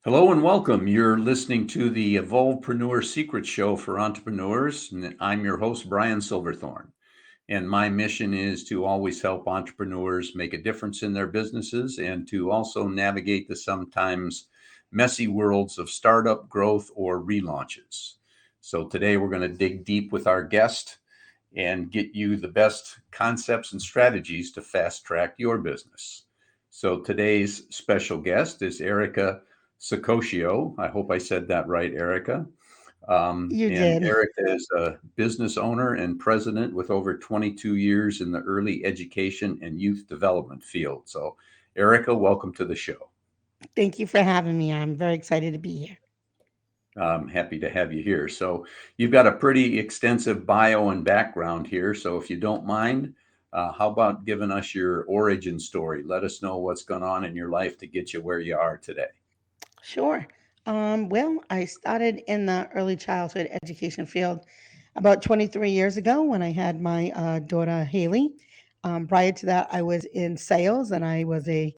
Hello and welcome. You're listening to the Evolvepreneur Secret Show for entrepreneurs. And I'm your host, Brian Silverthorne. And my mission is to always help entrepreneurs make a difference in their businesses and to also navigate the sometimes messy worlds of startup growth or relaunches. So today we're going to dig deep with our guest and get you the best concepts and strategies to fast track your business. So today's special guest is Erica Saccoccio. I hope I said that right, Erica. You And did. Erica is a business owner and president with over 22 years in the early education and youth development field. So, Erica, welcome to the show. Thank you for having me. I'm very excited to be here. I'm happy to have you here. So, you've got a pretty extensive bio and background here. So, if you don't mind, how about giving us your origin story? Let us know what's gone on in your life to get you where you are today. Sure. Well, I started in the early childhood education field about 23 years ago when I had my daughter Haley. Prior to that, I was in sales and I was a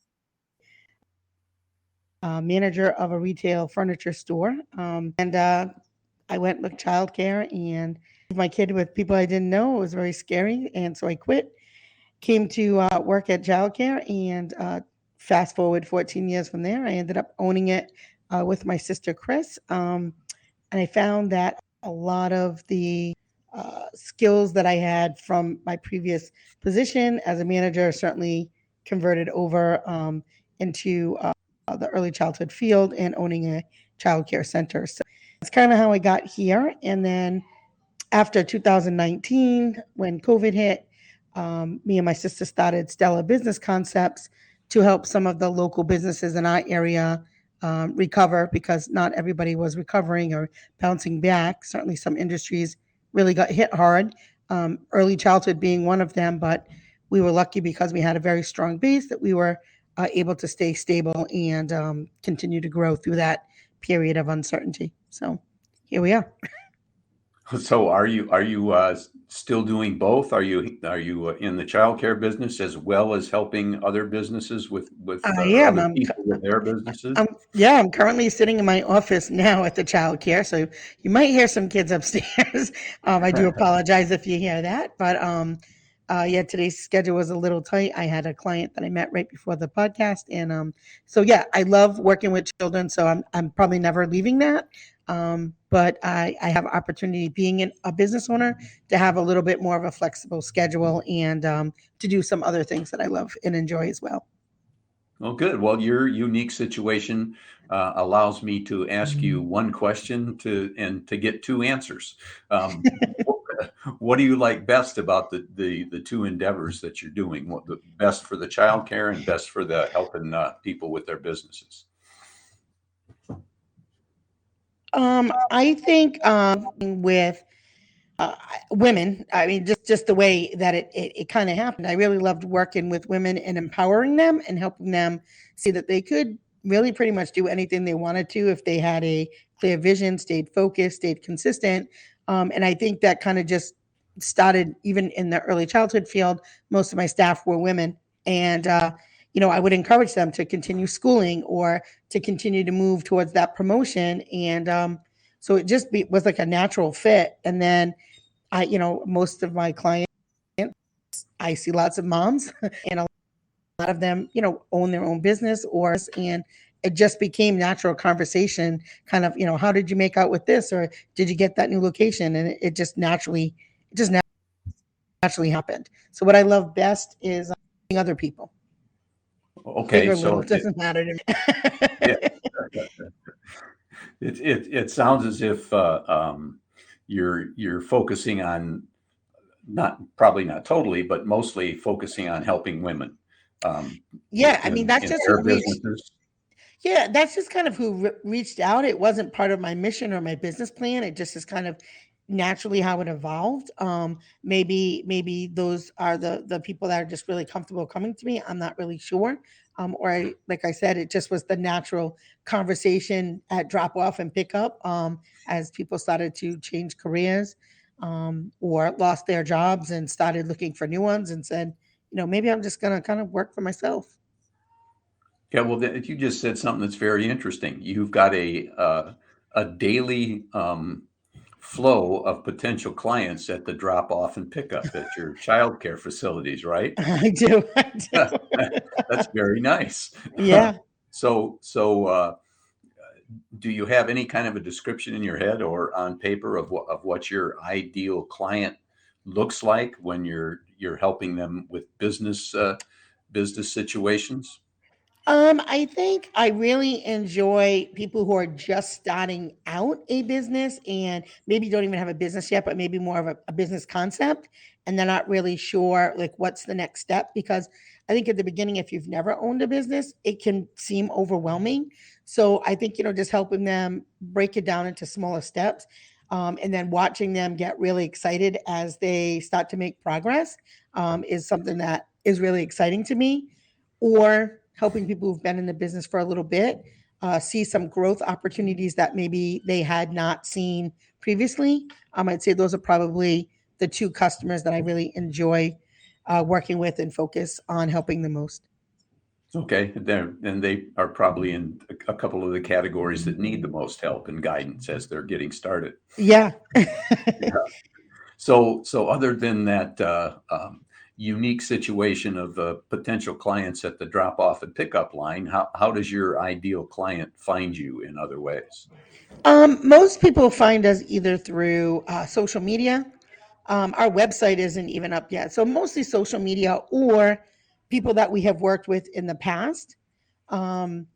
manager of a retail furniture store. And I went with childcare and my kid with people I didn't know. It was very scary. And so I quit, came to work at childcare, and fast forward 14 years from there, I ended up owning it with my sister Chris. And I found that a lot of the skills that I had from my previous position as a manager certainly converted over into the early childhood field and owning a childcare center. So that's kind of how I got here. And then after 2019, when COVID hit, me and my sister started Stella Business Concepts to help some of the local businesses in our area recover because not everybody was recovering or bouncing back. Certainly, some industries really got hit hard, early childhood being one of them. But we were lucky because we had a very strong base that we were able to stay stable and continue to grow through that period of uncertainty. So here we are. So are you still doing both? Are you in the childcare business as well as helping other businesses with I or am. other people with their businesses? Yeah, I'm currently sitting in my office now at the childcare, so you might hear some kids upstairs. I do apologize if you hear that, but yeah, today's schedule was a little tight. I had a client that I met right before the podcast, and so yeah, I love working with children, so I'm probably never leaving that. But I have opportunity being a business owner to have a little bit more of a flexible schedule and to do some other things that I love and enjoy as well. Well, good. Well, your unique situation allows me to ask you one question to get two answers. What, what do you like best about the two endeavors that you're doing? What the best for the childcare and best for the helping people with their businesses? I think with women, I mean, just the way that it kind of happened. I really loved working with women and empowering them and helping them see that they could really pretty much do anything they wanted to if they had a clear vision, stayed focused, stayed consistent. And I think that kind of just started even in the early childhood field. Most of my staff were women, and I would encourage them to continue schooling or to continue to move towards that promotion. And so it just was like a natural fit. And then most of my clients, I see lots of moms and a lot of them, own their own business and it just became natural conversation kind of, how did you make out with this? Or did you get that new location? And it just naturally happened. So what I love best is other people, big Okay, or so little, it doesn't matter to yeah, me. it sounds as if you're focusing on not probably not totally, but mostly focusing on helping women um, Yeah. I mean, in their businesses. that's just kind of who reached out. It wasn't part of my mission or my business plan. It just is kind of naturally how it evolved. Maybe those are the people that are just really comfortable coming to me. I'm not really sure. Like I said, it just was the natural conversation at drop off and pick up as people started to change careers or lost their jobs and started looking for new ones and said, maybe I'm just gonna kind of work for myself. Yeah, well, you just said something that's very interesting. You've got a daily flow of potential clients at the drop off and pickup at your childcare facilities, right? I do. I do. That's very nice. Yeah. So, do you have any kind of a description in your head or on paper of what your ideal client looks like when you're helping them with business situations? I think I really enjoy people who are just starting out a business and maybe don't even have a business yet, but maybe more of a business concept. And they're not really sure like what's the next step. Because I think at the beginning, if you've never owned a business, it can seem overwhelming. So I think, just helping them break it down into smaller steps, and then watching them get really excited as they start to make progress, is something that is really exciting to me, or helping people who've been in the business for a little bit see some growth opportunities that maybe they had not seen previously. I'd say those are probably the two customers that I really enjoy working with and focus on helping the most. Okay, and they are probably in a couple of the categories that need the most help and guidance as they're getting started. Yeah. Yeah. So other than that unique situation of potential clients at the drop off and pickup line, how does your ideal client find you in other ways? Most people find us either through social media. Our website isn't even up yet. So mostly social media or people that we have worked with in the past. Um,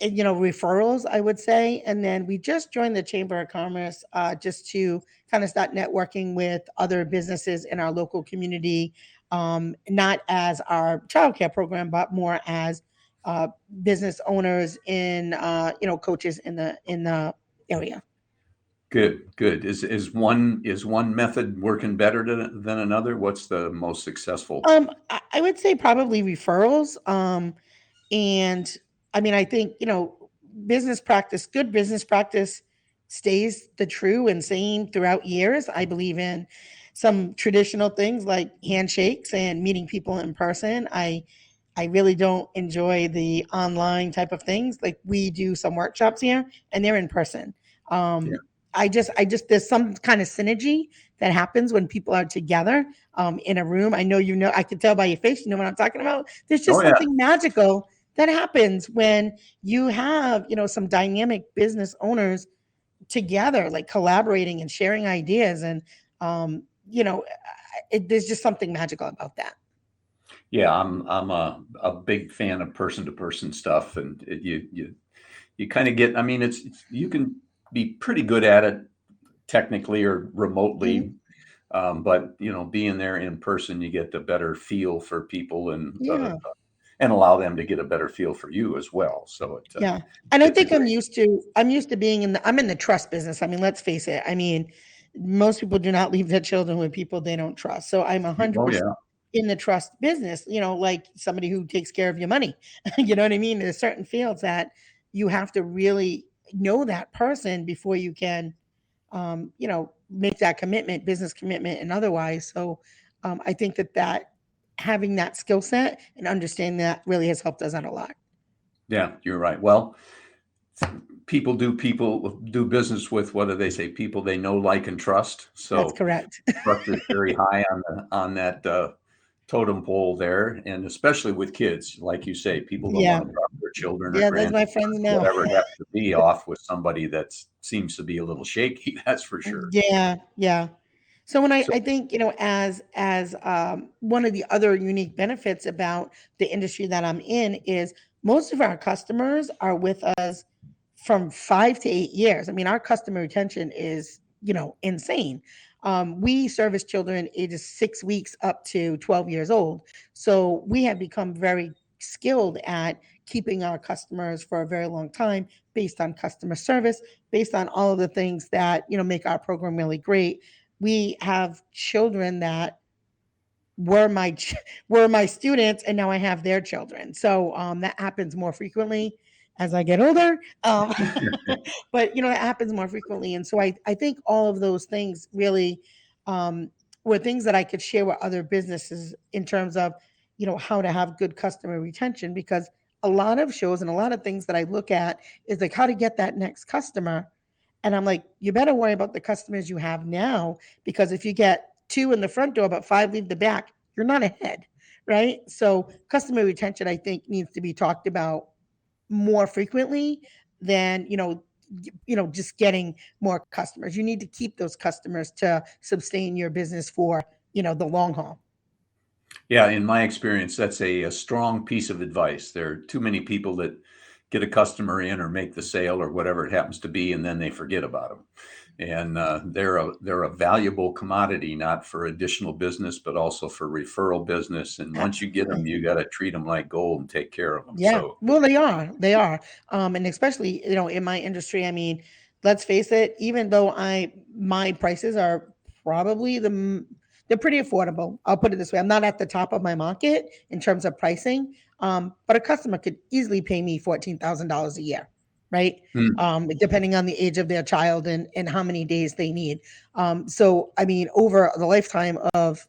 and, referrals, I would say. And then we just joined the Chamber of Commerce just to kind of start networking with other businesses in our local community, not as our childcare program, but more as business owners in, coaches in the area. Good. Is one method working better than another? What's the most successful? I would say probably referrals. And I mean, I think, good business practice stays the true and same throughout years. I believe in some traditional things like handshakes and meeting people in person. I really don't enjoy the online type of things. Like we do some workshops here and they're in person. Yeah. Um, I just there's some kind of synergy that happens when people are together in a room. I know, I can tell by your face, you know what I'm talking about. There's Oh just yeah. something magical that happens when you have, some dynamic business owners together, like collaborating and sharing ideas. And, there's just something magical about that. Yeah, I'm a big fan of person to person stuff, and you kind of get. I mean, you can be pretty good at it technically or Mhm. remotely, but being there in person, you get the better feel for people Yeah. and allow them to get a better feel for you as well. So Yeah. And I it's a think I'm great. used to I'm used to being I'm in the trust business. I mean, let's face it. I mean, most people do not leave their children with people they don't trust. So I'm Oh 100% yeah, in the trust business, like somebody who takes care of your money. You know what I mean? There's certain fields that you have to really know that person before you can make that commitment, business commitment and otherwise. So I think that having that skill set and understanding that really has helped us out a lot. yeah, you're right. Well, people do business with, what do they say? People they know, like, and trust. That's So correct. trust is very high on that totem pole there, and especially with kids, like you say, people don't Yeah. want to drop their children or Yeah, that's my grandchildren, friends now. whatever it happens to be, off with somebody that seems to be a little shaky. That's for sure. Yeah, yeah. So when I So I think, as one of the other unique benefits about the industry that I'm in is most of our customers are with us from 5 to 8 years. I mean, our customer retention is, insane. We service children ages 6 weeks up to 12 years old. So we have become very skilled at keeping our customers for a very long time based on customer service, based on all of the things that, make our program really great. We have children that were were my students and now I have their children. So that happens more frequently as I get older. But it happens more frequently. And so I think all of those things really um, were things that I could share with other businesses in terms of, how to have good customer retention, because a lot of shows and a lot of things that I look at is like how to get that next customer. And I'm like, you better worry about the customers you have now, because if you get two in the front door, but five leave the back, you're not ahead, right? So customer retention, I think, needs to be talked about more frequently than, just getting more customers. You need to keep those customers to sustain your business for, the long haul. Yeah, in my experience, that's a strong piece of advice. There are too many people that get a customer in or make the sale or whatever it happens to be, and then they forget about them. And they're a valuable commodity, not for additional business, but also for referral business. And once you get them, Absolutely. you got to treat them like gold and take care of them. Yeah. So Well, they are. And especially, in my industry, I mean, let's face it, even though my prices are probably they're pretty affordable. I'll put it this way. I'm not at the top of my market in terms of pricing. But a customer could easily pay me $14,000 a year, right? mm, Depending on the age of their child and how many days they need. So I mean, over the lifetime of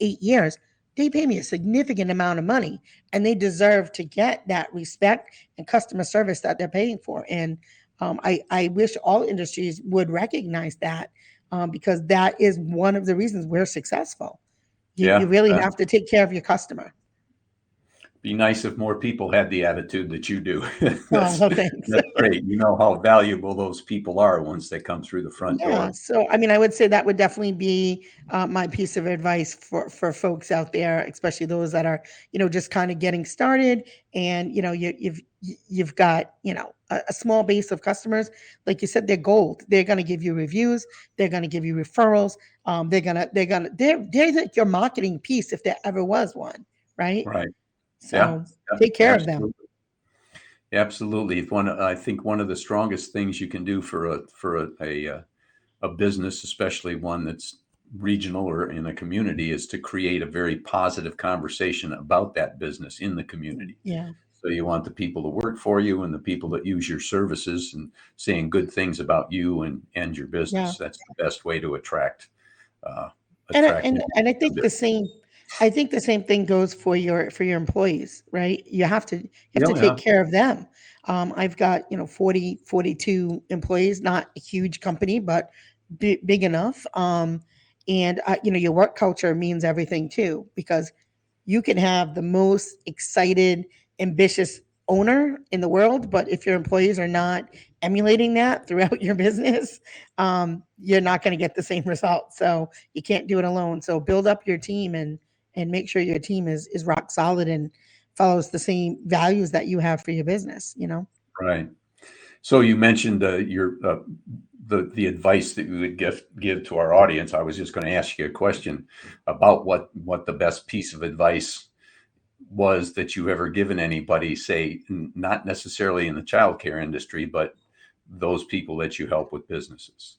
8 years, they pay me a significant amount of money, and they deserve to get that respect and customer service that they're paying for. And I wish all industries would recognize that, because that is one of the reasons we're successful. You yeah, really have to take care of your customer. be nice if more people had the attitude that you do. Oh, that's well, thanks. that's great. You know how valuable those people are once they come through the front Yeah. door. So, I mean, I would say that would definitely be my piece of advice for folks out there, especially those that are, just kind of getting started, and you've got a small base of customers. Like you said, they're gold. They're going to give you reviews. They're going to give you referrals. They're like your marketing piece if there ever was one, right? Right. Yeah. So Yeah. take care of them. Absolutely. Absolutely. I think one of the strongest things you can do for a business, especially one that's regional or in a community, is to create a very positive conversation about that business in the community. Yeah. So you want the people to work for you and the people that use your services and saying good things about you and your Yeah. business. That's the best way to uh, And I attract and new and I people to think the business. same I think the same thing goes for your employees, right? You have to Yeah, take yeah, care of them. I've got, 42 employees, not a huge company, but big enough. And your work culture means everything too, because you can have the most excited, ambitious owner in the world, but if your employees are not emulating that throughout your business, you're not going to get the same results. So you can't do it alone. So build up your team and make sure your team is rock solid and follows the same values that you have for your business. right. So you mentioned the advice that you would give to our audience. I was just going to ask you a question about what the best piece of advice was that you've ever given anybody, say, not necessarily in the childcare industry, but those people that you help with businesses.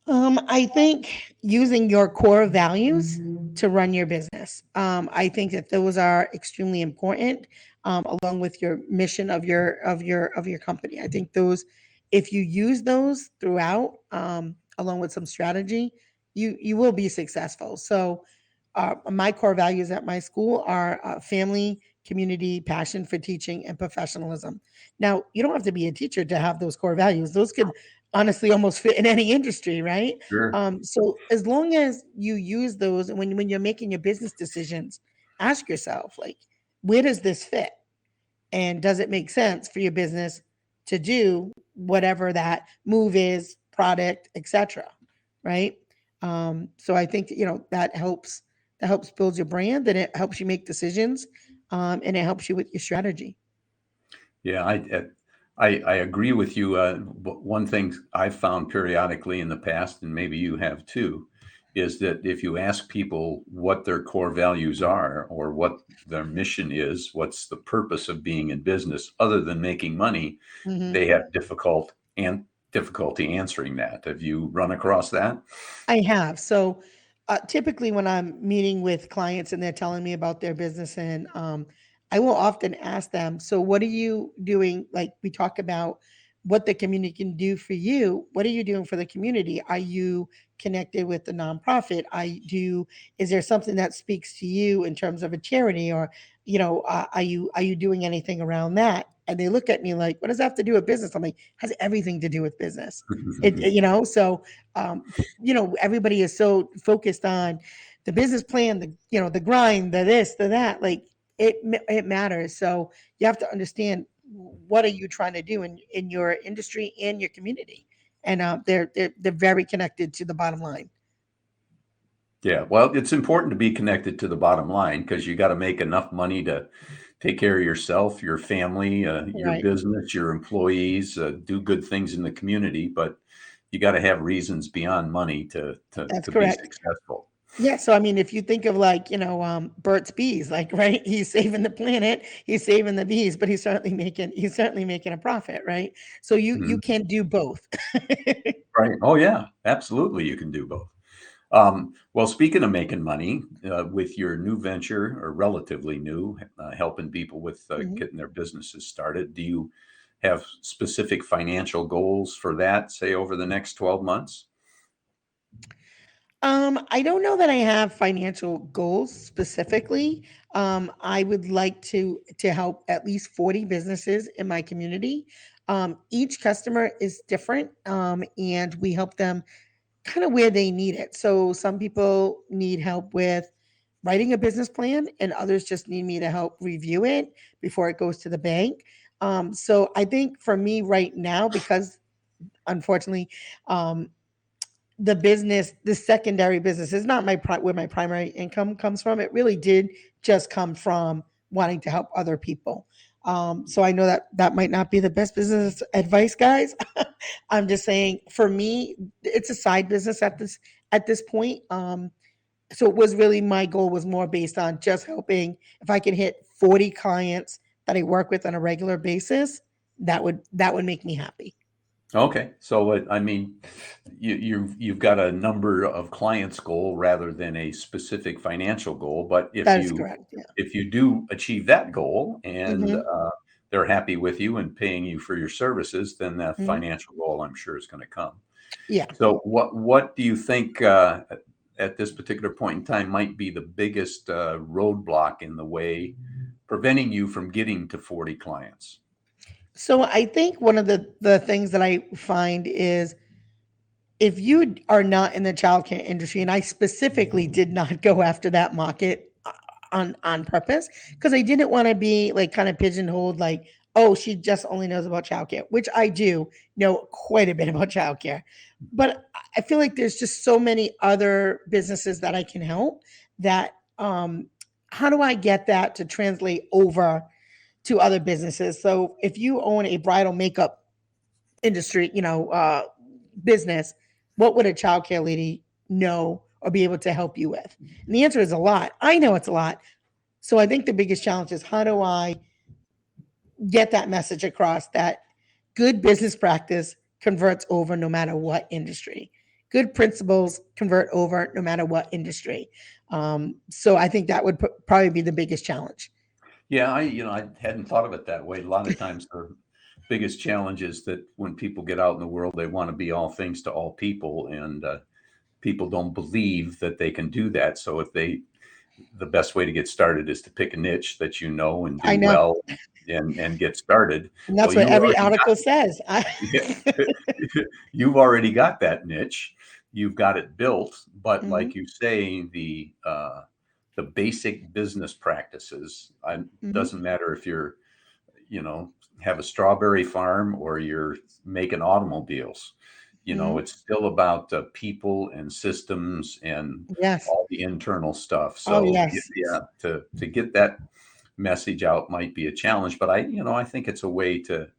I think using your core values to run your business. I think that those are extremely important, along with your mission of your company. I think those, if you use those throughout, along with some strategy, you will be successful. So, my core values at my school are family, community, passion for teaching, and professionalism. Now, you don't have to be a teacher to have those core values. Those could honestly almost fit in any industry, right? Sure. So as long as you use those, and when you're making your business decisions, ask yourself, like, where does this fit? And does it make sense for your business to do whatever that move is, product, etc. Right? So I think that helps build your brand, and it helps you make decisions, and it helps you with your strategy. Yeah, I agree with you. But one thing I've found periodically in the past, and maybe you have too, is that if you ask people what their core values are or what their mission is, what's the purpose of being in business other than making money, Mhm. they have difficulty answering that. Have you run across that? I have. So typically, when I'm meeting with clients and they're telling me about their business, and I will often ask them, so what are you doing? Like we talk about what the community can do for you. What are you doing for the community? Are you connected with the nonprofit? Is there something that speaks to you in terms of a charity, or are you doing anything around that? And they look at me like, what does that have to do with business? I'm like, has everything to do with business. So everybody is so focused on the business plan, the grind, the this, the that. Like it matters. So you have to understand, what are you trying to do in your industry and your community, and they're very connected to the bottom line. Yeah, well, it's important to be connected to the bottom line because you got to make enough money to take care of yourself, your family, your Right. business, your employees, do good things in the community. But you got to have reasons beyond money That's to be correct. successful. Yeah, so I mean, if you think of like, Burt's Bees, like, right, he's saving the planet, he's saving the bees, but he's certainly making a profit, right? So you Mhm. can do both. Right. Oh, yeah, absolutely. You can do both. Well, speaking of making money, with your new venture, or relatively new, helping people with Mhm. getting their businesses started, do you have specific financial goals for that, say over the next 12 months? I don't know that I have financial goals specifically. I would like to help at least 40 businesses in my community. Each customer is different, and we help them kind of where they need it. So some people need help with writing a business plan, and others just need me to help review it before it goes to the bank. So I think for me right now, because unfortunately, um, the secondary business is not where my primary income comes from. It really did just come from wanting to help other people. So I know that that might not be the best business advice, guys. I'm just saying, for me, it's a side business at this point. So it was really, my goal was more based on just helping. If I could hit 40 clients that I work with on a regular basis, that would make me happy. Okay, so I mean, you've got a number of clients goal rather than a specific financial goal. But if That is you correct. Yeah. if you do achieve that goal and Hmm. they're happy with you and paying you for your services, then that Hmm. financial goal, I'm sure, is going to come. Yeah. So what do you think at this particular point in time might be the biggest roadblock in the way preventing you from getting to 40 clients? So I think one of the things that I find is, if you are not in the childcare industry, and I specifically did not go after that market on purpose, because I didn't want to be like kind of pigeonholed, like, oh, she just only knows about childcare, which I do know quite a bit about childcare. But I feel like there's just so many other businesses that I can help, that how do I get that to translate over to other businesses? So if you own a bridal makeup industry, business, what would a childcare lady know or be able to help you with? And the answer is a lot. I know it's a lot. So I think the biggest challenge is, how do I get that message across, that good business practice converts over no matter what industry. Good principles convert over no matter what industry. So I think that would probably be the biggest challenge. Yeah, I hadn't thought of it that way. A lot of times the biggest challenge is that when people get out in the world, they want to be all things to all people, and people don't believe that they can do that. So the best way to get started is to pick a niche that you know and I do know. well and get started. And Well, that's what every article says. yeah, you've already got that niche. You've got it built, but Mhm, like you say, the basic business practices, mhm, doesn't matter if you're, you know, have a strawberry farm or you're making automobiles. mhm. It's still about people and systems and Yes. all the internal stuff. Oh, So yes. yeah, to get that message out might be a challenge, but I think it's a way to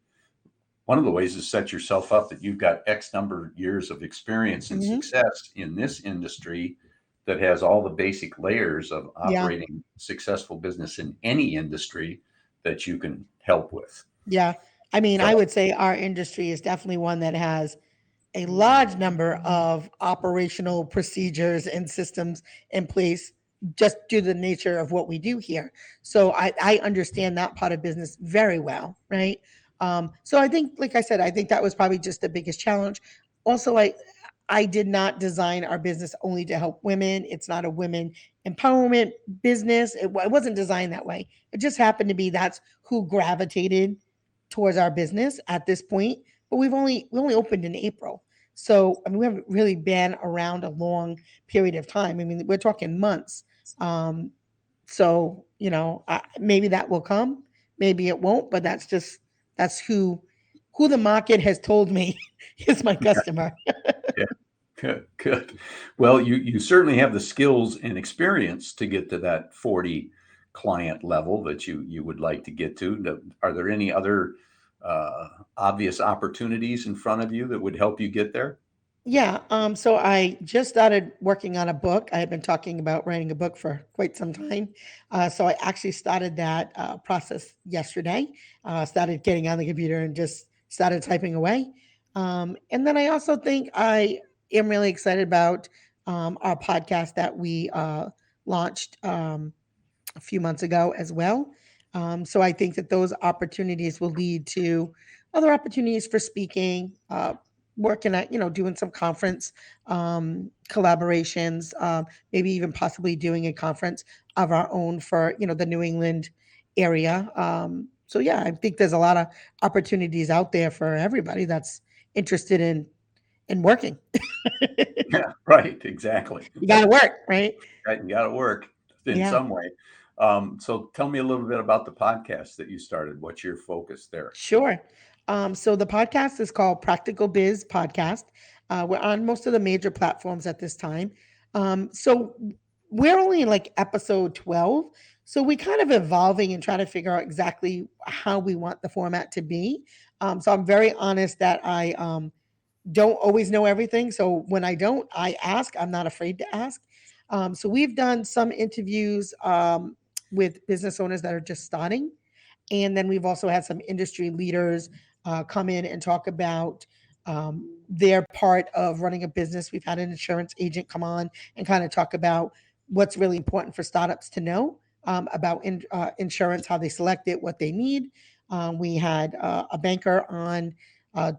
one of the ways is set yourself up that you've got X number of years of experience and Mhm. success in this industry that has all the basic layers of Yeah. operating successful business in any industry that you can help with. Yeah. I mean, I So, would say our industry is definitely one that has a large number of operational procedures and systems in place, just due to the nature of what we do here. So I understand that part of business very well, right? So I think, like I said, I think that was probably just the biggest challenge. Also, I did not design our business only to help women. It's not a women empowerment business. It wasn't designed that way. It just happened to be that's who gravitated towards our business at this point. But we only opened in April. So I mean, we haven't really been around a long period of time. I mean, we're talking months. So maybe that will come, maybe it won't, but that's who the market has told me is my customer. Yeah. Good, good. Well, you certainly have the skills and experience to get to that 40 client level that you would like to get to. Are there any other obvious opportunities in front of you that would help you get there? Yeah, so I just started working on a book. I had been talking about writing a book for quite some time. So I actually started that process yesterday. Started getting on the computer and just started typing away. And then I also think I am really excited about our podcast that we launched a few months ago as well. So I think that those opportunities will lead to other opportunities for speaking, working at, doing some conference collaborations, maybe even possibly doing a conference of our own for, the New England area. So yeah, I think there's a lot of opportunities out there for everybody that's interested in working. Yeah, right, exactly. You got to work, right? Right, you got to work in Yeah. some way. So tell me a little bit about the podcast that you started. What's your focus there? Sure. So the podcast is called Practical Biz Podcast. We're on most of the major platforms at this time. So we're only in like episode 12. So we kind of evolving and trying to figure out exactly how we want the format to be. So I'm very honest that I don't always know everything. So when I don't, I ask. I'm not afraid to ask. So we've done some interviews with business owners that are just starting. And then we've also had some industry leaders come in and talk about their part of running a business. We've had an insurance agent come on and kind of talk about what's really important for startups to know about insurance, how they select it, what they need. We had a banker on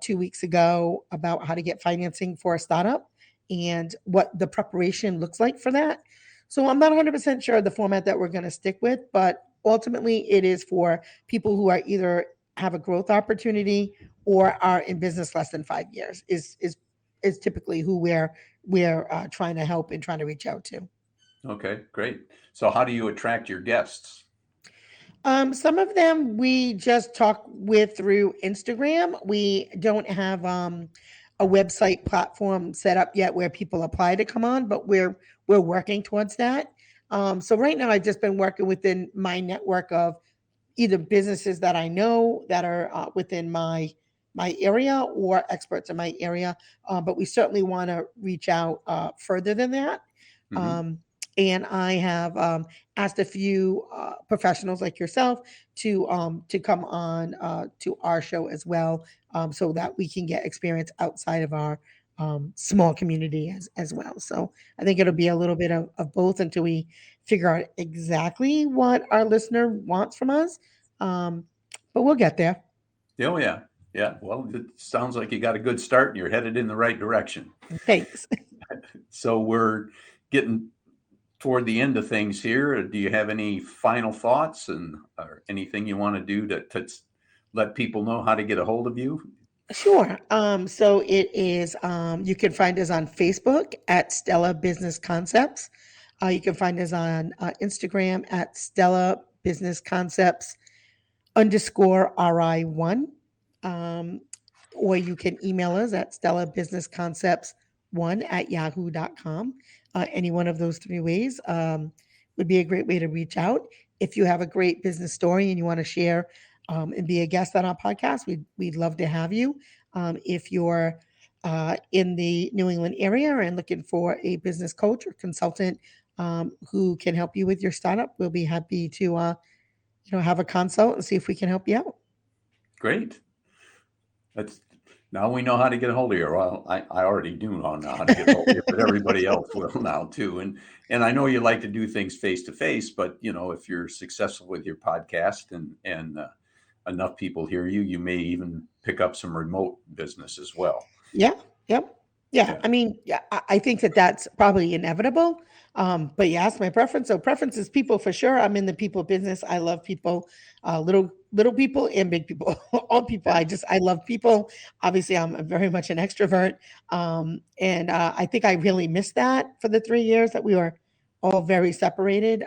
2 weeks ago about how to get financing for a startup and what the preparation looks like for that. So I'm not 100% sure of the format that we're going to stick with, but ultimately it is for people who are either have a growth opportunity or are in business less than 5 years is typically who we're trying to help and trying to reach out to. Okay, great. So how do you attract your guests? Some of them we just talk with through Instagram. We don't have a website platform set up yet where people apply to come on, but we're working towards that. So right now I've just been working within my network of either businesses that I know that are within my area or experts in my area. But we certainly want to reach out further than that. Hmm. Um, and I have asked a few professionals like yourself to come on to our show as well, so that we can get experience outside of our small community as well. So I think it'll be a little bit of both until we figure out exactly what our listener wants from us. But we'll get there. Oh, yeah. Yeah. Well, it sounds like you got a good start and you're headed in the right direction. Thanks. So we're getting toward the end of things here. Do you have any final thoughts and or anything you want to do to let people know how to get a hold of you? Sure. So it is, you can find us on Facebook at Stella Business Concepts. You can find us on Instagram at Stella Business Concepts _ RI1. Um, or you can email us at Stella Business Concepts 1 @ yahoo.com. Any one of those three ways would be a great way to reach out. If you have a great business story and you want to share and be a guest on our podcast, we'd love to have you. If you're in the New England area and looking for a business coach or consultant who can help you with your startup, we'll be happy to have a consult and see if we can help you out. Great. That's now we know how to get a hold of you. Well, I already do know now how to get a hold of you, but everybody else will now too. And I know you like to do things face to face, but if you're successful with your podcast and enough people hear you, you may even pick up some remote business as well. Yeah. Yep. Yeah. Yeah. I mean, yeah, I think that that's probably inevitable. But you asked my preference. So preference is people for sure. I'm in the people business. I love people, little people and big people, all people. I love people. Obviously, I'm very much an extrovert. And I think I really missed that for the 3 years that we were all very separated.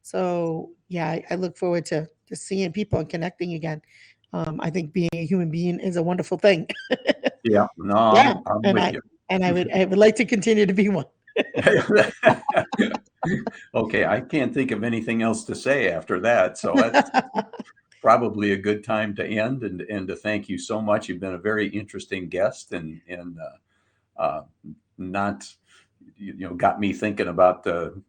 So yeah, I look forward to just seeing people and connecting again. I think being a human being is a wonderful thing. Yeah, no, Yeah, I'm and with I you. and I would like to continue to be one. Okay, I can't think of anything else to say after that. So that's probably a good time to end and to thank you so much. You've been a very interesting guest and not got me thinking about the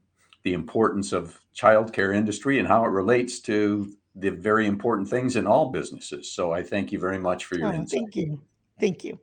importance of childcare industry and how it relates to the very important things in all businesses. So I thank you very much for your Oh, insight. thank you. Thank you.